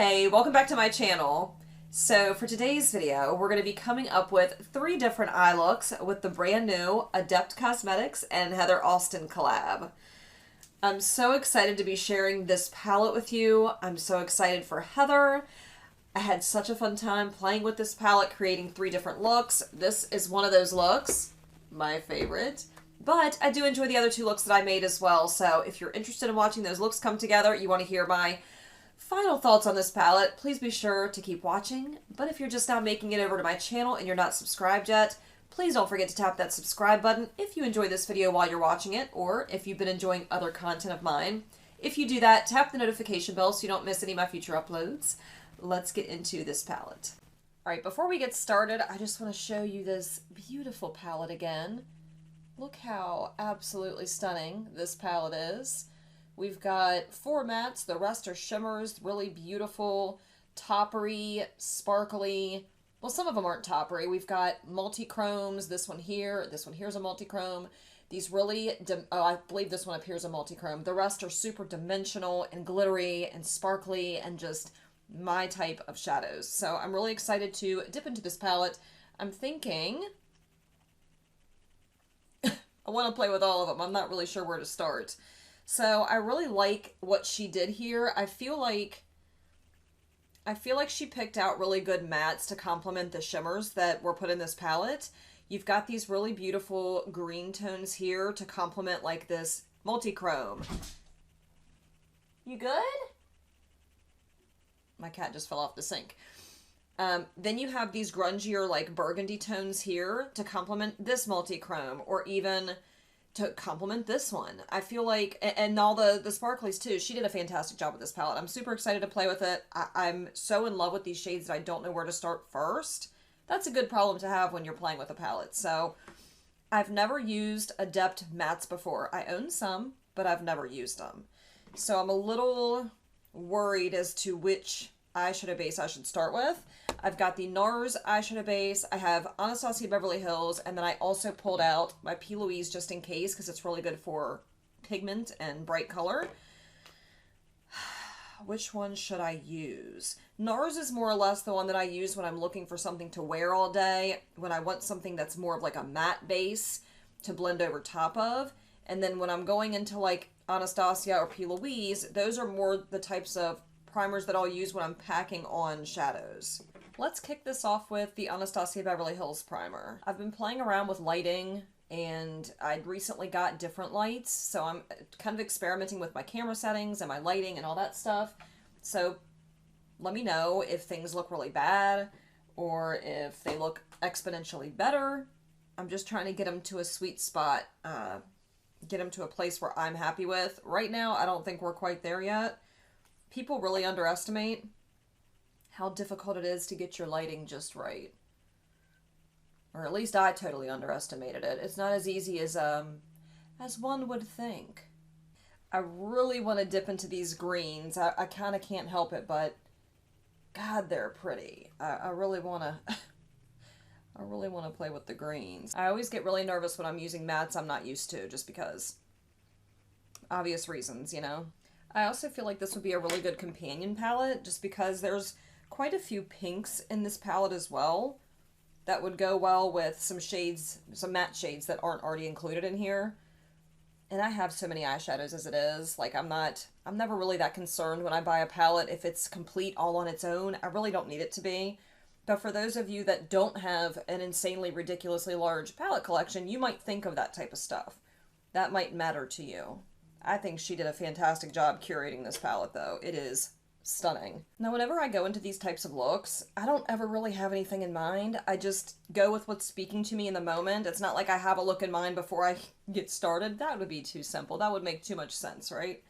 Hey, welcome back to my channel. So for today's video, we're going to be coming up with 3 different eye looks with the brand new Adept Cosmetics and Heather Austin collab. I'm so excited to be sharing this palette with you. I'm so excited for Heather. I had such a fun time playing with this palette, creating 3 different looks. This is one of those looks, my favorite. But I do enjoy the other 2 looks that I made as well. So if you're interested in watching those looks come together, you want to hear my final thoughts on this palette, please be sure to keep watching. But if you're just now making it over to my channel and you're not subscribed yet, please don't forget to tap that subscribe button if you enjoy this video while you're watching it, or if you've been enjoying other content of mine. If you do that, tap the notification bell so you don't miss any of my future uploads. Let's get into this palette. Alright, before we get started, I just want to show you this beautiful palette again. Look how absolutely stunning this palette is. We've got 4 mattes, the rest are shimmers, really beautiful, toppery, sparkly. Well, some of them aren't toppery. We've got multi-chromes, this one here's a multi-chrome. These really, I believe this one up here is a multi-chrome. The rest are super dimensional and glittery and sparkly and just my type of shadows. So I'm really excited to dip into this palette. I'm thinking I want to play with all of them. I'm not really sure where to start. So I really like what she did here. I feel like she picked out really good mattes to complement the shimmers that were put in this palette. You've got these really beautiful green tones here to complement like this multi-chrome. You good? My cat just fell off the sink. Then you have these grungier like burgundy tones here to complement this multi-chrome, or even to complement this one. I feel like, and all the sparklies too, she did a fantastic job with this palette. I'm super excited to play with it. I'm so in love with these shades that I don't know where to start first. That's a good problem to have when you're playing with a palette. So I've never used Adept mattes before. I own some, but I've never used them. So I'm a little worried as to which eyeshadow base I should start with. I've got the NARS eyeshadow base, I have Anastasia Beverly Hills, and then I also pulled out my P. Louise just in case because it's really good for pigment and bright color. Which one should I use? NARS is more or less the one that I use when I'm looking for something to wear all day, when I want something that's more of like a matte base to blend over top of. And then when I'm going into like Anastasia or P. Louise, those are more the types of primers that I'll use when I'm packing on shadows. Let's kick this off with the Anastasia Beverly Hills primer. I've been playing around with lighting, and I'd recently got different lights, so I'm kind of experimenting with my camera settings and my lighting and all that stuff. So let me know if things look really bad or if they look exponentially better. I'm just trying to get them to a sweet spot, get them to a place where I'm happy with. Right now, I don't think we're quite there yet. People really underestimate how difficult it is to get your lighting just right. Or at least I totally underestimated it. It's not as easy as one would think. I really want to dip into these greens. I kind of can't help it, but God, they're pretty. I really want to I really want to play with the greens. I always get really nervous when I'm using mattes I'm not used to, just because obvious reasons, you know. I also feel like this would be a really good companion palette, just because there's quite a few pinks in this palette as well that would go well with some shades, some matte shades that aren't already included in here. And I have so many eyeshadows as it is. Like, I'm never really that concerned when I buy a palette if it's complete all on its own. I really don't need it to be. But for those of you that don't have an insanely ridiculously large palette collection, you might think of that type of stuff. That might matter to you. I think she did a fantastic job curating this palette, though. It is stunning. Now, whenever I go into these types of looks, I don't ever really have anything in mind. I just go with what's speaking to me in the moment. It's not like I have a look in mind before I get started. That would be too simple. That would make too much sense, right?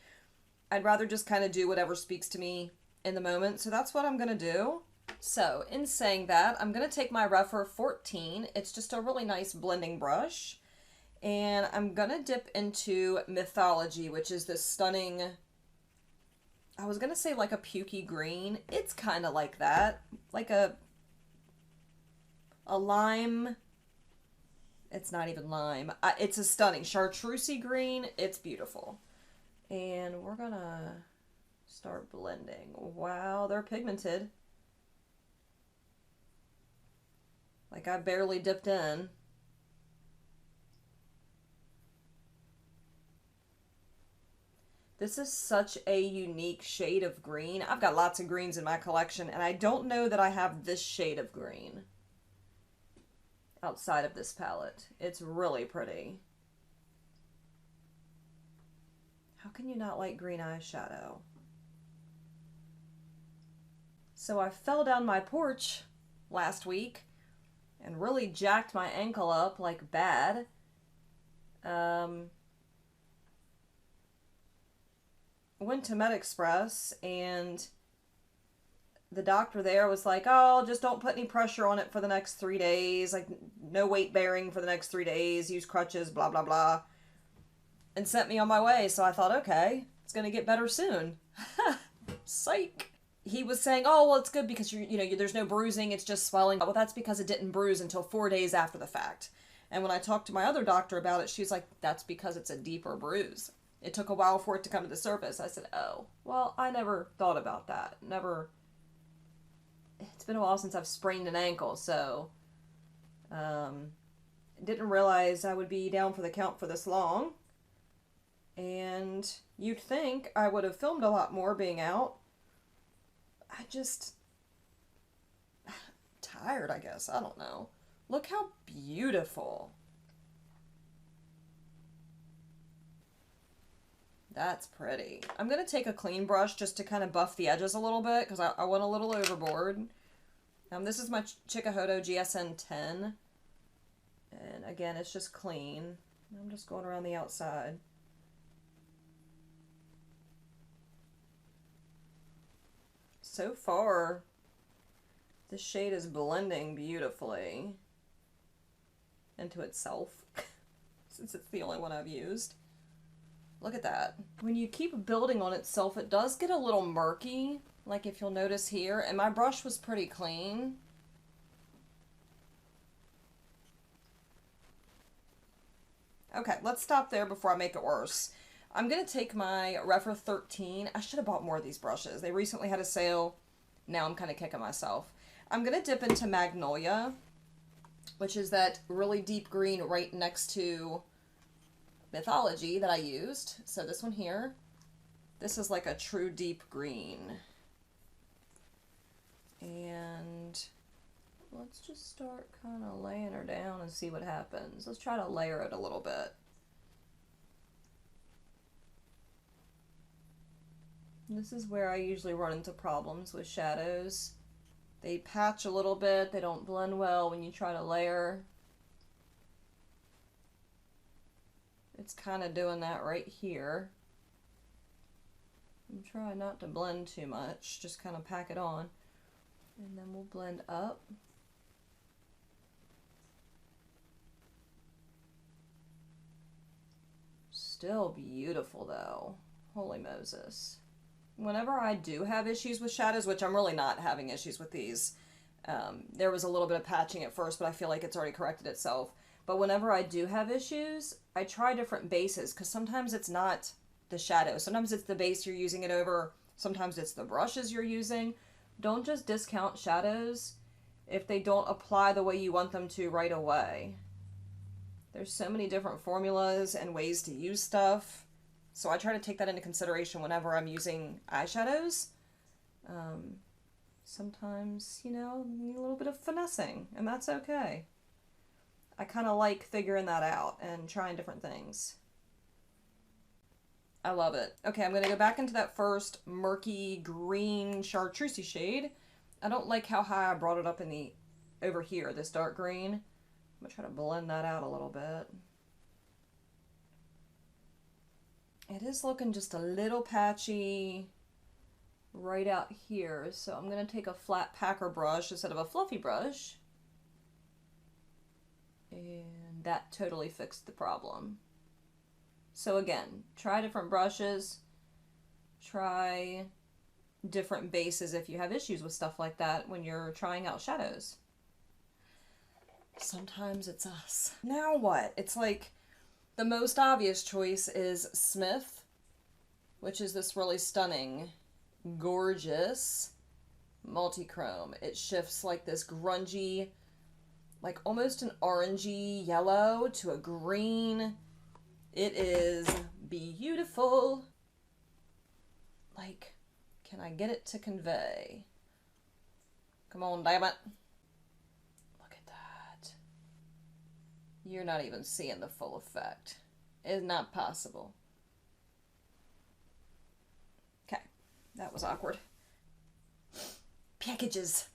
I'd rather just kind of do whatever speaks to me in the moment, so that's what I'm going to do. So, in saying that, I'm going to take my Rephr 14. It's just a really nice blending brush. And I'm going to dip into Mythology, which is this stunning, I was going to say like a pukey green. It's kind of like that. Like a lime. It's not even lime. It's a stunning chartreusey green. It's beautiful. And we're going to Start blending. Wow, they're pigmented. Like I barely dipped in. This is such a unique shade of green. I've got lots of greens in my collection, and I don't know that I have this shade of green outside of this palette. It's really pretty. How can you not like green eyeshadow? So I fell down my porch last week and really jacked my ankle up like bad. Went to Med Express, and the doctor there was like, oh, just don't put any pressure on it for the next 3 days. Like, no weight bearing for the next 3 days. Use crutches, blah, blah, blah. And sent me on my way. So I thought, okay, it's going to get better soon. Psych. He was saying, oh, well, it's good because there's no bruising. It's just swelling. Well, that's because it didn't bruise until 4 days after the fact. And when I talked to my other doctor about it, she's like, that's because it's a deeper bruise. It took a while for it to come to the surface. I said, oh, well, I never thought about that. Never. It's been a while since I've sprained an ankle, so didn't realize I would be down for the count for this long. And you'd think I would have filmed a lot more being out. I just tired, I guess. I don't know. Look how beautiful. That's pretty. I'm going to take a clean brush just to kind of buff the edges a little bit because I went a little overboard. This is my Chikuhodo GSN 10. And again, it's just clean. I'm just going around the outside. So far, this shade is blending beautifully into itself since it's the only one I've used. Look at that. When you keep building on itself, it does get a little murky, like if you'll notice here, and my brush was pretty clean. Okay, let's stop there before I make it worse. I'm going to take my Refer 13. I should have bought more of these brushes. They recently had a sale. Now I'm kind of kicking myself. I'm going to dip into Magnolia, which is that really deep green right next to Mythology that I used. So this one here, this is like a true deep green. And let's just start kind of laying her down and see what happens. Let's try to layer it a little bit. This is where I usually run into problems with shadows. They patch a little bit, they don't blend well when you try to layer. It's kind of doing that right here. I'm trying not to blend too much, just kind of pack it on. And then we'll blend up. Still beautiful though. Holy Moses. Whenever I do have issues with shadows, which I'm really not having issues with these, there was a little bit of patching at first, but I feel like it's already corrected itself. But whenever I do have issues, I try different bases, because sometimes it's not the shadow. Sometimes it's the base you're using it over. Sometimes it's the brushes you're using. Don't just discount shadows if they don't apply the way you want them to right away. There's so many different formulas and ways to use stuff. So I try to take that into consideration whenever I'm using eyeshadows. Sometimes, you know, need a little bit of finessing, and that's okay. I kind of like figuring that out and trying different things. I love it. Okay, I'm going to go back into that first murky green chartreusey shade. I don't like how high I brought it up in the, over here, this dark green. I'm going to try to blend that out a little bit. It is looking just a little patchy right out here, so I'm going to take a flat packer brush instead of a fluffy brush. And that totally fixed the problem. So again, try different brushes, try different bases if you have issues with stuff like that when you're trying out shadows. Sometimes it's us. Now what? It's like the most obvious choice is Smith, which is this really stunning gorgeous Multichrome. It shifts like this grungy, like almost an orangey yellow to a green. It is beautiful. Like, can I get it to convey? Come on, damn it. Look at that. You're not even seeing the full effect. It's not possible. Okay, that was awkward. Packages.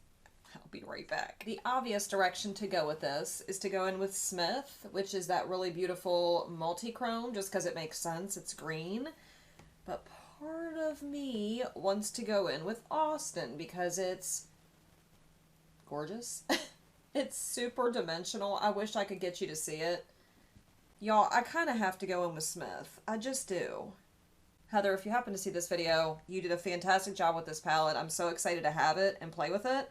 I'll be right back. The obvious direction to go with this is to go in with Smith, which is that really beautiful multi-chrome, just because it makes sense. It's green. But part of me wants to go in with Austin because it's gorgeous. It's super dimensional. I wish I could get you to see it. Y'all, I kind of have to go in with Smith. I just do. Heather, if you happen to see this video, you did a fantastic job with this palette. I'm so excited to have it and play with it.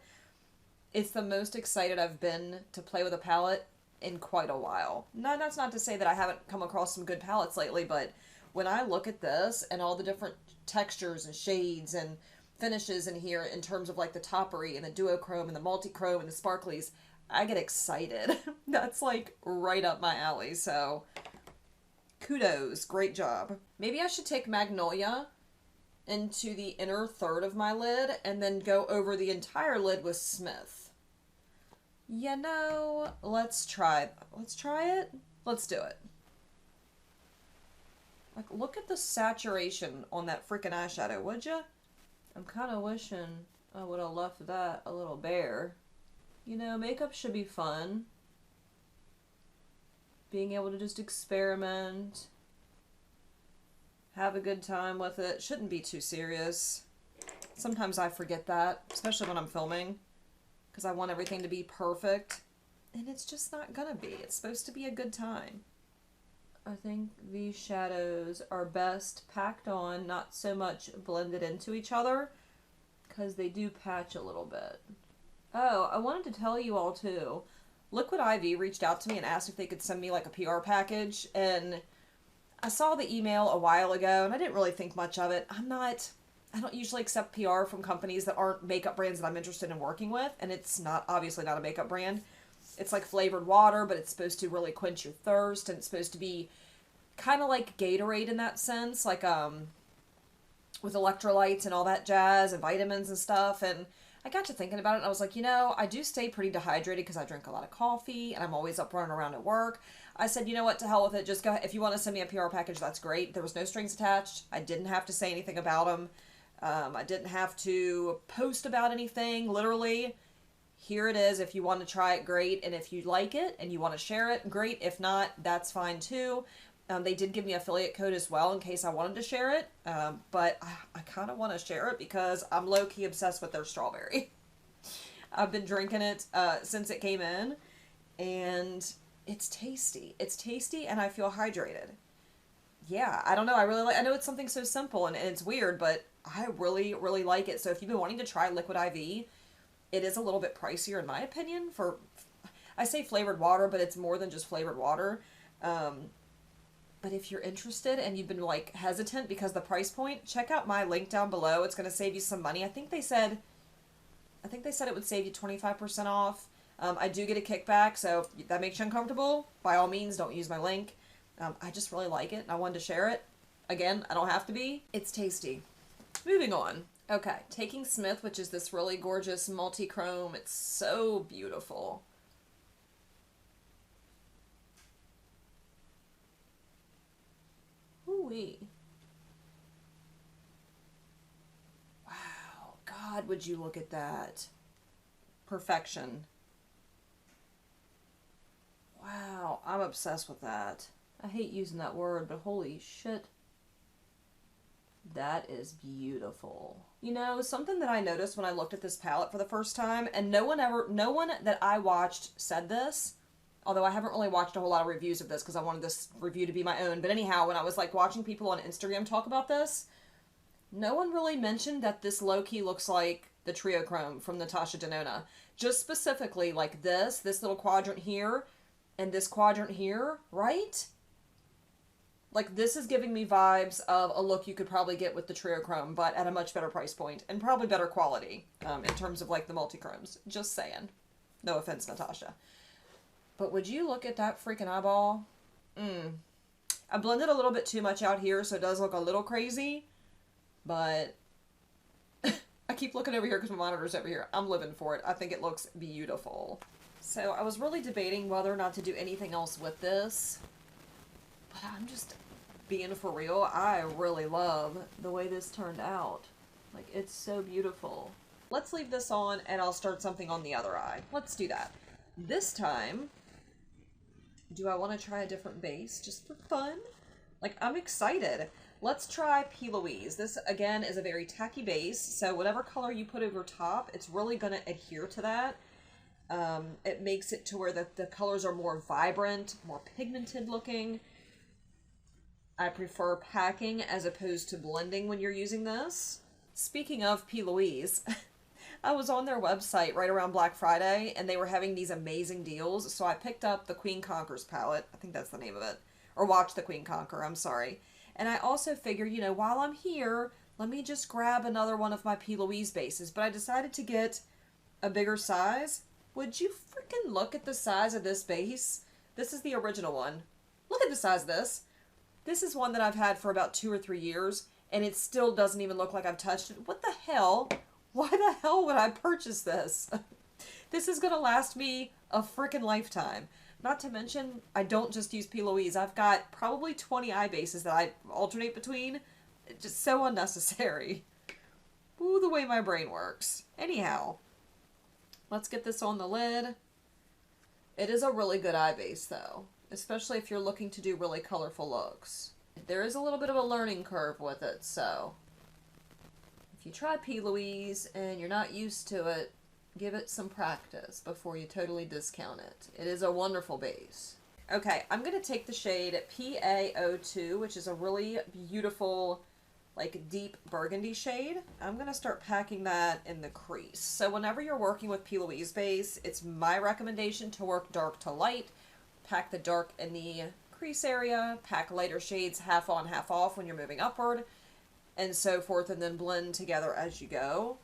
It's the most excited I've been to play with a palette in quite a while. No, that's not to say that I haven't come across some good palettes lately, but when I look at this and all the different textures and shades and finishes in here in terms of like the toppery and the duochrome and the multichrome and the sparklies, I get excited. That's like right up my alley, so kudos, great job. Maybe I should take Magnolia into the inner third of my lid and then go over the entire lid with Smith. You know, let's try it. Let's do it. Like, look at the saturation on that freaking eyeshadow, would ya? I'm kind of wishing I would have left that a little bare. You know, makeup should be fun. Being able to just experiment. Have a good time with it. Shouldn't be too serious. Sometimes I forget that, especially when I'm filming, because I want everything to be perfect. And it's just not gonna be. It's supposed to be a good time. I think these shadows are best packed on, not so much blended into each other, because they do patch a little bit. Oh, I wanted to tell you all too. Liquid IV reached out to me and asked if they could send me like a PR package, and I saw the email a while ago and I didn't really think much of it. I don't usually accept PR from companies that aren't makeup brands that I'm interested in working with, and it's not, obviously not a makeup brand. It's like flavored water, but it's supposed to really quench your thirst, and it's supposed to be kind of like Gatorade in that sense, like with electrolytes and all that jazz and vitamins and stuff. And I got to thinking about it and I was like, you know, I do stay pretty dehydrated because I drink a lot of coffee and I'm always up running around at work. I said, you know what, to hell with it. Just go, if you want to send me a PR package, that's great. There was no strings attached. I didn't have to say anything about them. I didn't have to post about anything, literally. Here it is. If you want to try it, great. And if you like it and you want to share it, great. If not, that's fine too. They did give me an affiliate code as well in case I wanted to share it. But I kind of want to share it because I'm low-key obsessed with their strawberry. I've been drinking it since it came in. And it's tasty. It's tasty and I feel hydrated. Yeah, I don't know. I know it's something so simple and it's weird, but I really, really like it. So if you've been wanting to try Liquid IV, it is a little bit pricier in my opinion for, I say flavored water, but it's more than just flavored water. But if you're interested and you've been like hesitant because of the price point, check out my link down below. It's going to save you some money. I think they said it would save you 25% off. I do get a kickback, so if that makes you uncomfortable, by all means, don't use my link. I just really like it and I wanted to share it. Again, I don't have to be. It's tasty. Moving on. Okay, taking Smith, which is this really gorgeous multi-chrome. It's so beautiful. Ooh-wee. Wow, God, would you look at that. Perfection. Wow, I'm obsessed with that. I hate using that word, but holy shit. That is beautiful. You know, something that I noticed when I looked at this palette for the first time, and no one that I watched said this, although I haven't really watched a whole lot of reviews of this because I wanted this review to be my own, but anyhow, when I was like watching people on Instagram talk about this, no one really mentioned that this low-key looks like the Triochrome from Natasha Denona. Just specifically like this little quadrant here, and this quadrant here, right? Like, this is giving me vibes of a look you could probably get with the Triochrome, but at a much better price point, and probably better quality, in terms of, like, the Multichromes. Just saying. No offense, Natasha. But would you look at that freaking eyeball? I blended a little bit too much out here, so it does look a little crazy, but I keep looking over here because my monitor's over here. I'm living for it. I think it looks beautiful. So I was really debating whether or not to do anything else with this, but I'm just being for real. I really love the way this turned out. Like, it's so beautiful. Let's leave this on and I'll start something on the other eye. Let's do that. This time, do I want to try a different base just for fun? Like, I'm excited. Let's try P. Louise. This, again, is a very tacky base, so whatever color you put over top, it's really going to adhere to that. It makes it to where the colors are more vibrant, more pigmented looking. I prefer packing as opposed to blending when you're using this. Speaking of P. Louise, I was on their website right around Black Friday, and they were having these amazing deals, so I picked up the Queen Conquers palette. I think that's the name of it. Or Watch the Queen Conquer, I'm sorry. And I also figured, you know, while I'm here, let me just grab another one of my P. Louise bases. But I decided to get a bigger size. Would you freaking look at the size of this base? This is the original one. Look at the size of this. This is one that I've had for about 2 or 3 years, and it still doesn't even look like I've touched it. What the hell? Why the hell would I purchase this? This is going to last me a freaking lifetime. Not to mention, I don't just use P. Louise. I've got probably 20 eye bases that I alternate between. It's just so unnecessary. Ooh, the way my brain works. Anyhow, let's get this on the lid. It is a really good eye base, though, especially if you're looking to do really colorful looks. There is a little bit of a learning curve with it, so if you try P. Louise and you're not used to it, give it some practice before you totally discount it. It is a wonderful base. Okay, I'm going to take the shade PaO2, which is a really beautiful, like, deep burgundy shade. I'm going to start packing that in the crease. So whenever you're working with P. Louise base, it's my recommendation to work dark to light. Pack the dark in the crease area, pack lighter shades half on, half off when you're moving upward, and so forth, and then blend together as you go.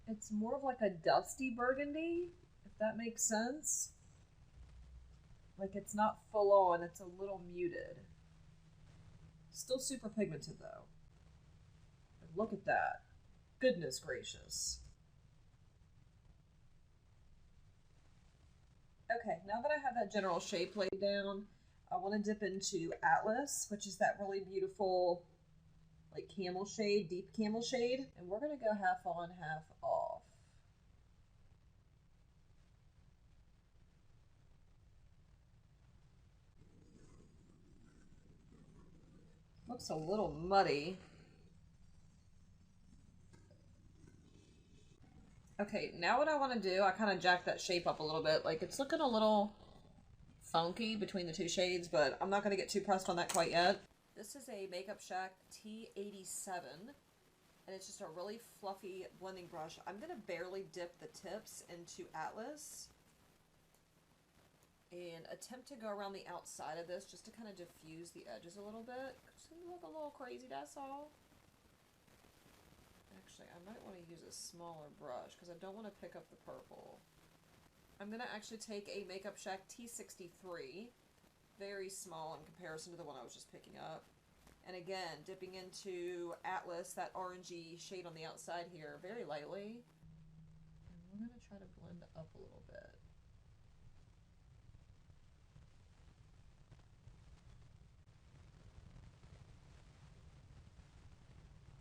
It's more of like a dusty burgundy, if that makes sense. Like, it's not full on, it's a little muted. Still super pigmented though. But look at that. Goodness gracious. Okay, now that I have that general shape laid down, I want to dip into Atlas, which is that really beautiful, like, camel shade, deep camel shade. And we're going to go half on, half off. Looks a little muddy. Okay, now what I want to do, I kind of jacked that shape up a little bit. Like, it's looking a little funky between the two shades, but I'm not going to get too pressed on that quite yet. This is a Makeup Shack T87, and it's just a really fluffy blending brush. I'm going to barely dip the tips into Atlas and attempt to go around the outside of this just to kind of diffuse the edges a little bit. So you look a little crazy, that's all. Actually, I might want to use a smaller brush because I don't want to pick up the purple. I'm going to actually take a Makeup Shack T63, very small in comparison to the one I was just picking up. And again, dipping into Atlas, that orangey shade on the outside here, very lightly. And we're going to try to blend up a little bit.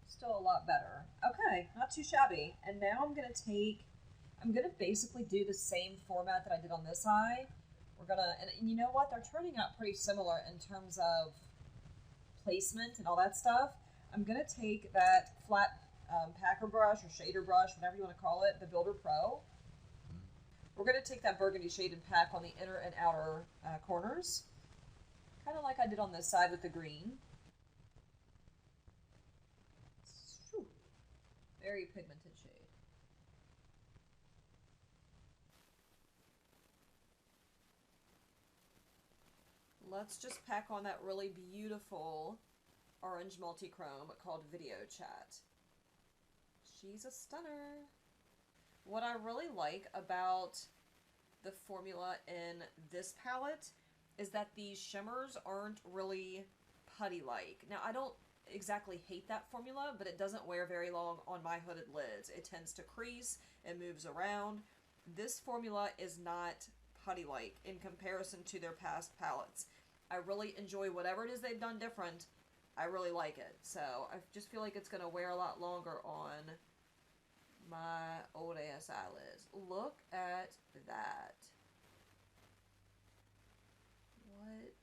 Still a lot better. Okay, not too shabby. And now I'm going to basically do the same format that I did on this eye. We're going to, and you know what? They're turning out pretty similar in terms of placement and all that stuff. I'm going to take that flat packer brush or shader brush, whatever you want to call it, the Builder Pro. We're going to take that burgundy shade and pack on the inner and outer corners, kind of like I did on this side with the green. Very pigmented shade. let's just pack on that really beautiful orange multichrome called Video Chat. She's a stunner. What I really like about the formula in this palette is that these shimmers aren't really putty-like. Now, I don't exactly hate that formula, but it doesn't wear very long on my hooded lids. It tends to crease, it moves around. This formula is not putty-like in comparison to their past palettes. I really enjoy whatever it is they've done different. I really like it. So I just feel like it's going to wear a lot longer on my old ass eyelids. Look at that. What?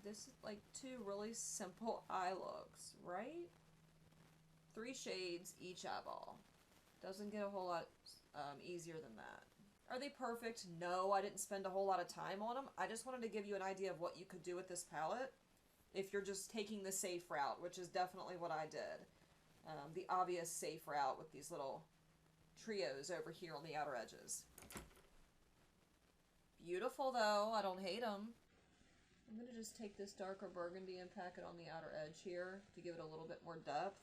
This is like two really simple eye looks, right? 3 shades each eyeball. Doesn't get a whole lot easier than that. Are they perfect? No, I didn't spend a whole lot of time on them. I just wanted to give you an idea of what you could do with this palette if you're just taking the safe route, which is definitely what I did. The obvious safe route with these little trios over here on the outer edges. Beautiful though, I don't hate them. I'm going to just take this darker burgundy and pack it on the outer edge here to give it a little bit more depth.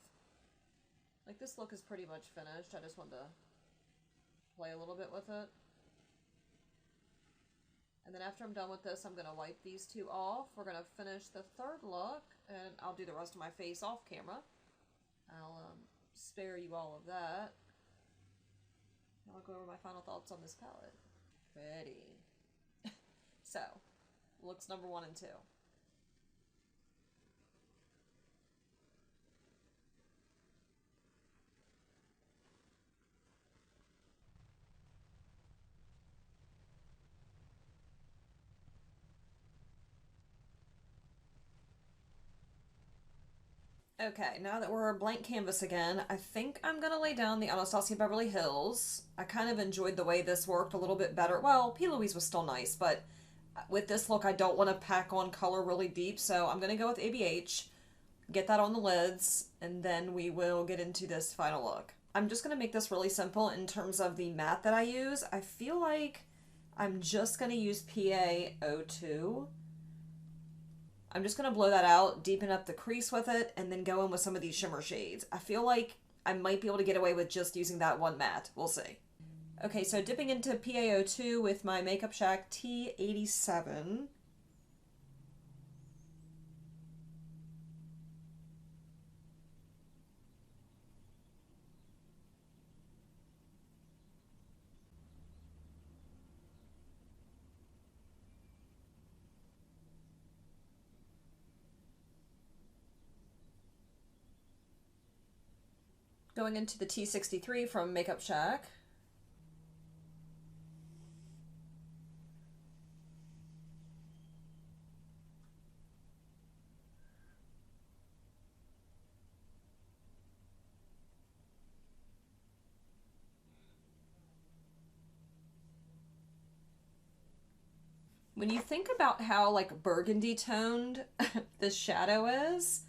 Like, this look is pretty much finished. I just wanted to play a little bit with it. And then after I'm done with this, I'm going to wipe these two off. We're going to finish the third look, and I'll do the rest of my face off camera. I'll spare you all of that. And I'll go over my final thoughts on this palette. Pretty. So, looks number 1 and 2. Okay, now that we're a blank canvas again, I think I'm going to lay down the Anastasia Beverly Hills. I kind of enjoyed the way this worked a little bit better. Well, P. Louise was still nice, but with this look, I don't want to pack on color really deep, so I'm going to go with ABH, get that on the lids, and then we will get into this final look. I'm just going to make this really simple in terms of the matte that I use. I feel like I'm just going to use PaO2. I'm just going to blow that out, deepen up the crease with it, and then go in with some of these shimmer shades. I feel like I might be able to get away with just using that one matte. We'll see. Okay, so dipping into PaO2 with my Makeup Shack T87. Going into the T63 from Makeup Shack. When you think about how like burgundy toned this shadow is,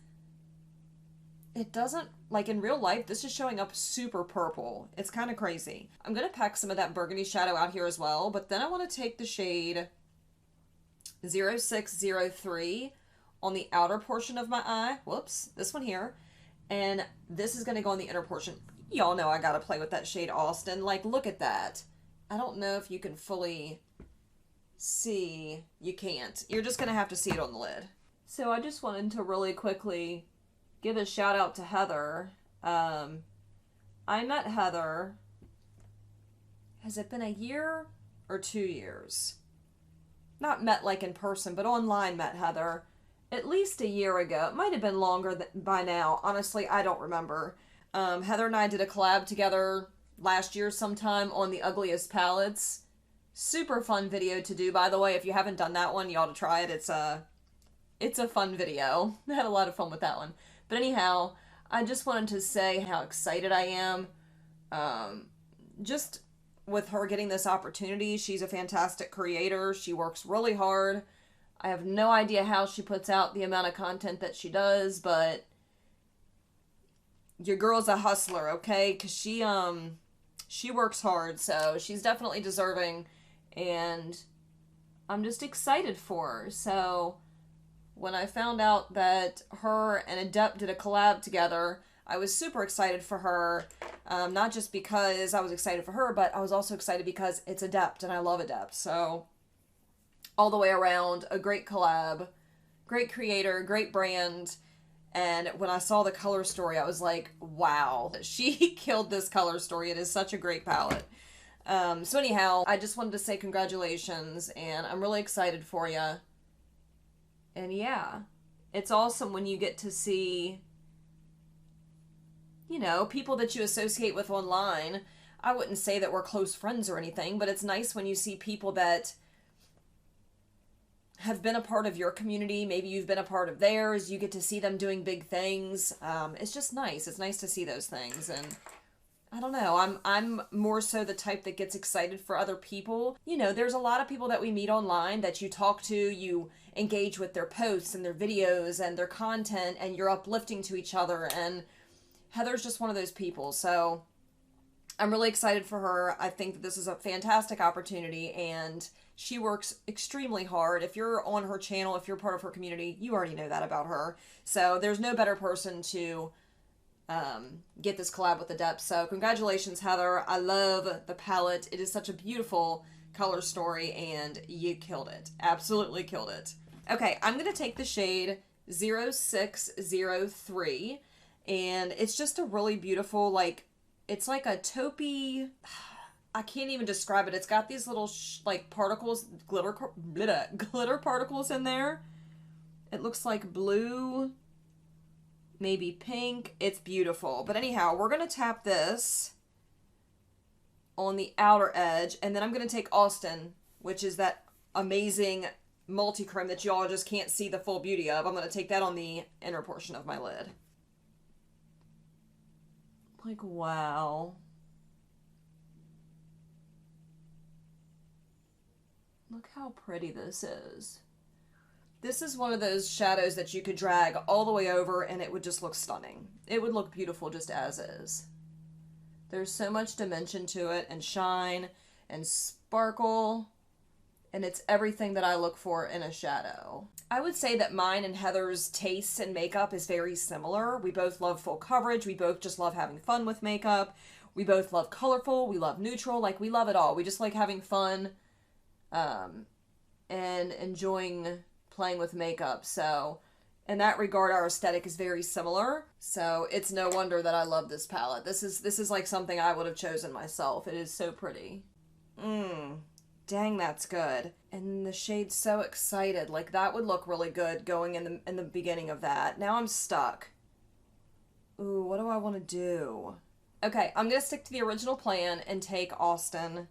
it doesn't, like in real life, this is showing up super purple. It's kind of crazy. I'm going to pack some of that burgundy shadow out here as well, but then I want to take the shade 0603 on the outer portion of my eye. Whoops, this one here. And this is going to go on the inner portion. Y'all know I got to play with that shade Austin. Like, look at that. I don't know if you can fully see. You can't. You're just going to have to see it on the lid. So I just wanted to really quickly give a shout out to Heather. I met Heather, has it been a year or 2 years? Not met like in person, but online met Heather at least a year ago. It might have been longer by now. Honestly, I don't remember. Heather and I did a collab together last year sometime on the Ugliest Palettes. Super fun video to do, by the way. If you haven't done that one, you ought to try it. It's a fun video. I had a lot of fun with that one. But anyhow, I just wanted to say how excited I am. Just with her getting this opportunity. She's a fantastic creator. She works really hard. I have no idea how she puts out the amount of content that she does, but your girl's a hustler, okay? Because she works hard, so she's definitely deserving. and I'm just excited for her. So when I found out that her and Adept did a collab together, I was super excited for her. Not just because I was excited for her, but I was also excited because it's Adept and I love Adept. So all the way around, a great collab, great creator, great brand. And when I saw the color story, I was like, wow, she killed this color story. It is such a great palette. So anyhow, I just wanted to say congratulations, and I'm really excited for you. And yeah, it's awesome when you get to see, you know, people that you associate with online. I wouldn't say that we're close friends or anything, but it's nice when you see people that have been a part of your community. Maybe you've been a part of theirs. You get to see them doing big things. It's just nice. It's nice to see those things. And I don't know, I'm more so the type that gets excited for other people. You know, there's a lot of people that we meet online that you talk to, you engage with their posts and their videos and their content, and you're uplifting to each other, and Heather's just one of those people. So I'm really excited for her. I think that this is a fantastic opportunity, and she works extremely hard. If you're on her channel, if you're part of her community, you already know that about her. So there's no better person to get this collab with Adept. So congratulations, Heather. I love the palette. It is such a beautiful color story, and you killed it. Absolutely killed it. Okay, I'm going to take the shade 0603, and it's just a really beautiful, like, it's like a taupey, I can't even describe it. It's got these little, like, particles, glitter particles in there. It looks like blue, maybe pink. It's beautiful. But anyhow, we're going to tap this on the outer edge, and then I'm going to take Austin, which is that amazing multichrome that y'all just can't see the full beauty of. I'm going to take that on the inner portion of my lid. Like, wow. Look how pretty this is. This is one of those shadows that you could drag all the way over and it would just look stunning. It would look beautiful just as is. There's so much dimension to it, and shine and sparkle, and it's everything that I look for in a shadow. I would say that mine and Heather's tastes in makeup is very similar. We both love full coverage. We both just love having fun with makeup. We both love colorful. We love neutral. Like, we love it all. We just like having fun and enjoying playing with makeup. So in that regard, our aesthetic is very similar. So it's no wonder that I love this palette. This is like something I would have chosen myself. It is so pretty. Dang, that's good. And the shade's So Excited. Like, that would look really good going in the beginning of that. Now I'm stuck. Ooh, what do I want to do? Okay, I'm gonna stick to the original plan and take Austin.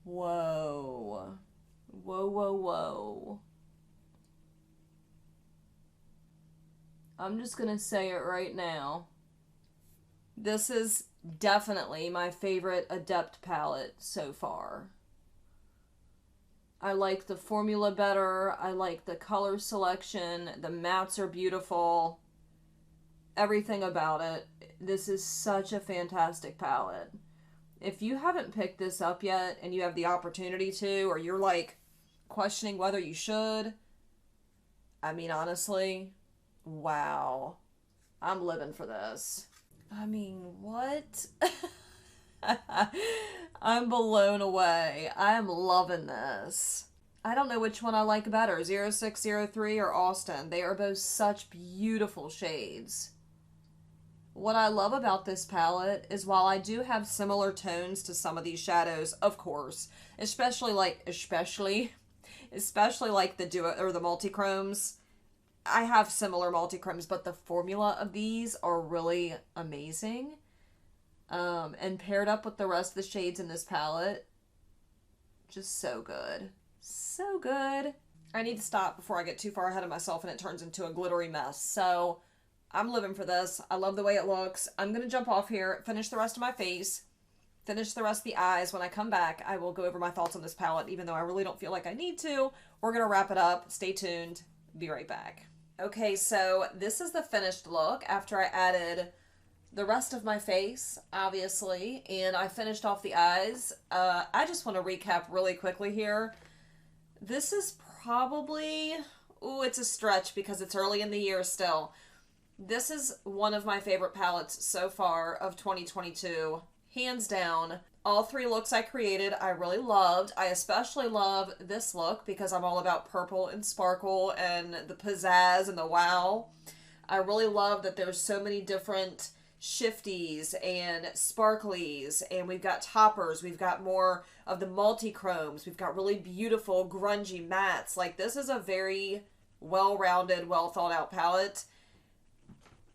Whoa. Whoa, whoa, whoa. I'm just gonna say it right now. This is definitely my favorite Adept palette so far. I like the formula better. I like the color selection. The mattes are beautiful. Everything about it. This is such a fantastic palette. If you haven't picked this up yet and you have the opportunity to, or you're like questioning whether you should, I mean, honestly, wow. I'm living for this. I mean, what? I'm blown away. I am loving this. I don't know which one I like better, 0603 or Austin. They are both such beautiful shades. What I love about this palette is while I do have similar tones to some of these shadows, of course, especially like the duo or the multichromes, I have similar multichromes, but the formula of these are really amazing. And paired up with the rest of the shades in this palette, just so good. So good. I need to stop before I get too far ahead of myself and it turns into a glittery mess. So I'm living for this. I love the way it looks. I'm going to jump off here, finish the rest of my face, finish the rest of the eyes. When I come back, I will go over my thoughts on this palette, even though I really don't feel like I need to. We're going to wrap it up. Stay tuned. Be right back. Okay, so this is the finished look after I added the rest of my face, obviously, and I finished off the eyes. I just want to recap really quickly here. This is probably, ooh, it's a stretch because it's early in the year still. This is one of my favorite palettes so far of 2022, hands down. All three looks I created, I really loved. I especially love this look because I'm all about purple and sparkle and the pizzazz and the wow. I really love that there's so many different shifties and sparklies, and we've got toppers, we've got more of the multi-chromes, we've got really beautiful grungy mattes. Like, this is a very well-rounded, well-thought-out palette.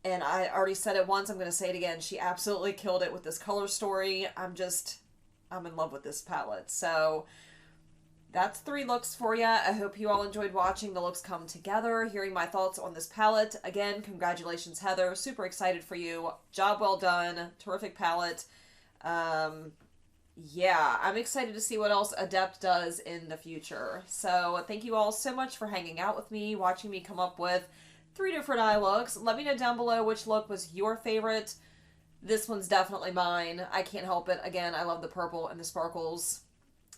And I already said it once, I'm going to say it again. She absolutely killed it with this color story. I'm in love with this palette. So that's 3 looks for you. I hope you all enjoyed watching the looks come together, hearing my thoughts on this palette. Again, congratulations, Heather. Super excited for you. Job well done. Terrific palette. Yeah, I'm excited to see what else Adept does in the future. So thank you all so much for hanging out with me, watching me come up with 3 different eye looks. Let me know down below which look was your favorite. This one's definitely mine. I can't help it. Again, I love the purple and the sparkles.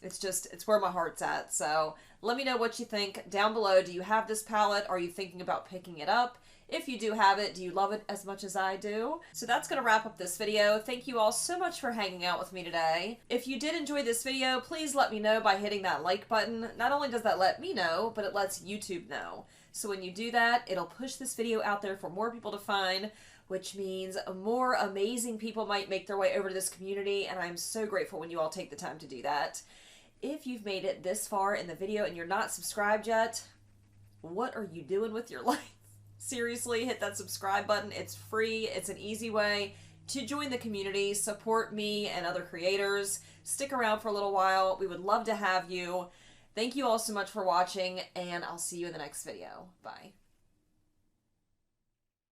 It's where my heart's at. So let me know what you think down below. Do you have this palette? Are you thinking about picking it up? If you do have it, do you love it as much as I do? So that's going to wrap up this video. Thank you all so much for hanging out with me today. If you did enjoy this video, please let me know by hitting that like button. Not only does that let me know, but it lets YouTube know. So when you do that, it'll push this video out there for more people to find, which means more amazing people might make their way over to this community, and I'm so grateful when you all take the time to do that. If you've made it this far in the video and you're not subscribed yet, what are you doing with your life? Seriously, hit that subscribe button. It's free. It's an easy way to join the community, support me and other creators. Stick around for a little while. We would love to have you. Thank you all so much for watching, and I'll see you in the next video. Bye.